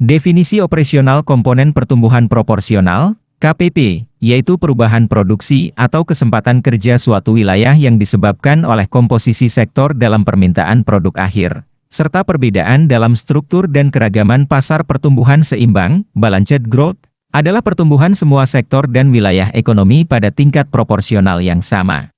Definisi operasional komponen pertumbuhan proporsional, KPP, yaitu perubahan produksi atau kesempatan kerja suatu wilayah yang disebabkan oleh komposisi sektor dalam permintaan produk akhir, serta perbedaan dalam struktur dan keragaman pasar. Pertumbuhan seimbang, balanced growth, adalah pertumbuhan semua sektor dan wilayah ekonomi pada tingkat proporsional yang sama.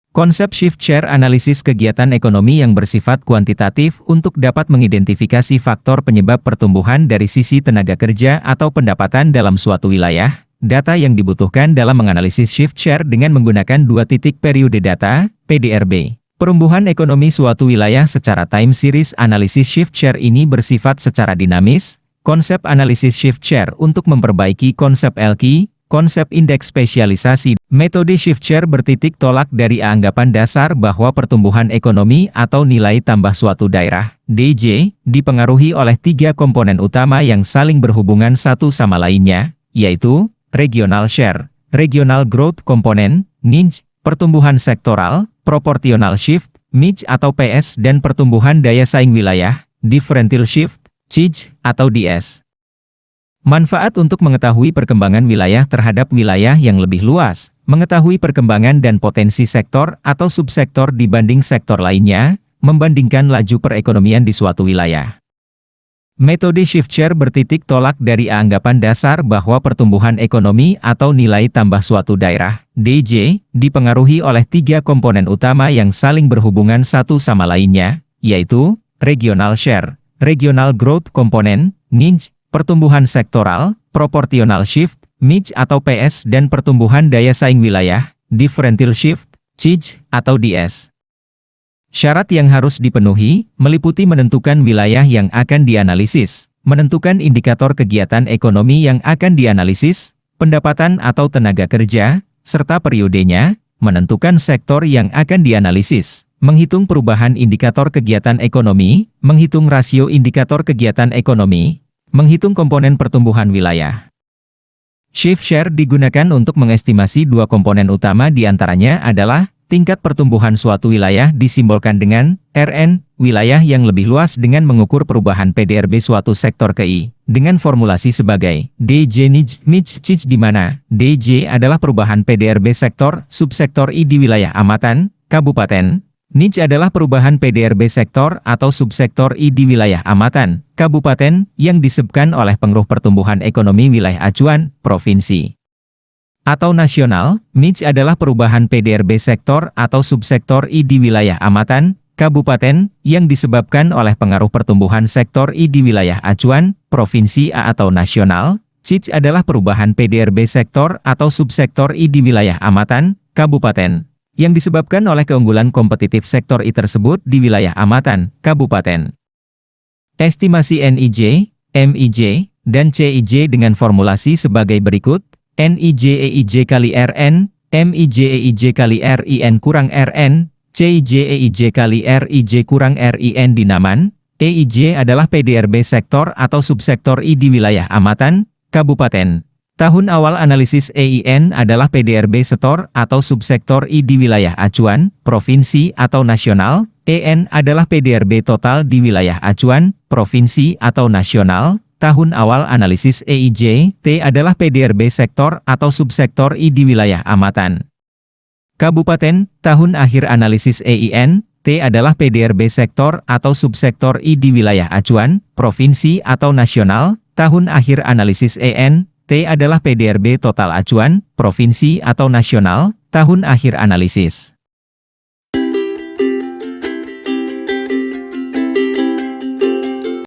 Konsep shift share analisis kegiatan ekonomi yang bersifat kuantitatif untuk dapat mengidentifikasi faktor penyebab pertumbuhan dari sisi tenaga kerja atau pendapatan dalam suatu wilayah. Data yang dibutuhkan dalam menganalisis shift share dengan menggunakan 2 titik periode data, PDRB. Pertumbuhan ekonomi suatu wilayah secara time series. Analisis shift share ini bersifat secara dinamis. Konsep analisis shift share untuk memperbaiki konsep LQ, konsep indeks spesialisasi. Metode shift share bertitik tolak dari anggapan dasar bahwa pertumbuhan ekonomi atau nilai tambah suatu daerah, DJ, dipengaruhi oleh 3 komponen utama yang saling berhubungan satu sama lainnya, yaitu regional share, regional growth component, niche, pertumbuhan sektoral, proportional shift, niche atau PS, dan pertumbuhan daya saing wilayah, differential shift, CIJ atau DS. Manfaat untuk mengetahui perkembangan wilayah terhadap wilayah yang lebih luas, mengetahui perkembangan dan potensi sektor atau subsektor dibanding sektor lainnya, membandingkan laju perekonomian di suatu wilayah. Metode shift share bertitik tolak dari anggapan dasar bahwa pertumbuhan ekonomi atau nilai tambah suatu daerah, DJ, dipengaruhi oleh 3 komponen utama yang saling berhubungan satu sama lainnya, yaitu regional share, regional growth component, niche, pertumbuhan sektoral, proportional shift, niche atau PS, dan pertumbuhan daya saing wilayah, differential shift, CIJ atau DS. Syarat yang harus dipenuhi, meliputi menentukan wilayah yang akan dianalisis, menentukan indikator kegiatan ekonomi yang akan dianalisis, pendapatan atau tenaga kerja, serta periodenya, menentukan sektor yang akan dianalisis, menghitung perubahan indikator kegiatan ekonomi, menghitung rasio indikator kegiatan ekonomi, menghitung komponen pertumbuhan wilayah. Shift share digunakan untuk mengestimasi 2 komponen utama, diantaranya adalah tingkat pertumbuhan suatu wilayah disimbolkan dengan RN, wilayah yang lebih luas dengan mengukur perubahan PDRB suatu sektor ke I, dengan formulasi sebagai DJ niche CIJ, di mana DJ adalah perubahan PDRB sektor, subsektor I di wilayah amatan, kabupaten. Niche adalah perubahan PDRB sektor atau subsektor I di wilayah amatan, kabupaten, yang disebabkan oleh pengaruh pertumbuhan ekonomi wilayah acuan, provinsi. Atau nasional, niche adalah perubahan PDRB sektor atau subsektor I di wilayah amatan, kabupaten, yang disebabkan oleh pengaruh pertumbuhan sektor I di wilayah acuan, provinsi atau nasional. CIJ adalah perubahan PDRB sektor atau subsektor I di wilayah amatan, kabupaten, yang disebabkan oleh keunggulan kompetitif sektor I tersebut di wilayah amatan, kabupaten. Estimasi NIJ, MIJ, dan CIJ dengan formulasi sebagai berikut: NIJ EIJ kali RN, MIJ EIJ kali RIN kurang RN, CIJ EIJ kali RIJ kurang RIN dinaman. EIJ adalah PDRB sektor atau subsektor I di wilayah amatan, kabupaten. Tahun awal analisis EIN adalah PDRB sektor atau subsektor I di wilayah acuan, provinsi atau nasional. EN adalah PDRB total di wilayah acuan, provinsi atau nasional. Tahun awal analisis EIJ, T adalah PDRB sektor atau subsektor I di wilayah amatan. Kabupaten, tahun akhir analisis EIN, T adalah PDRB sektor atau subsektor I di wilayah acuan, provinsi atau nasional. Tahun akhir analisis EN, T adalah PDRB total acuan, provinsi atau nasional. Tahun akhir analisis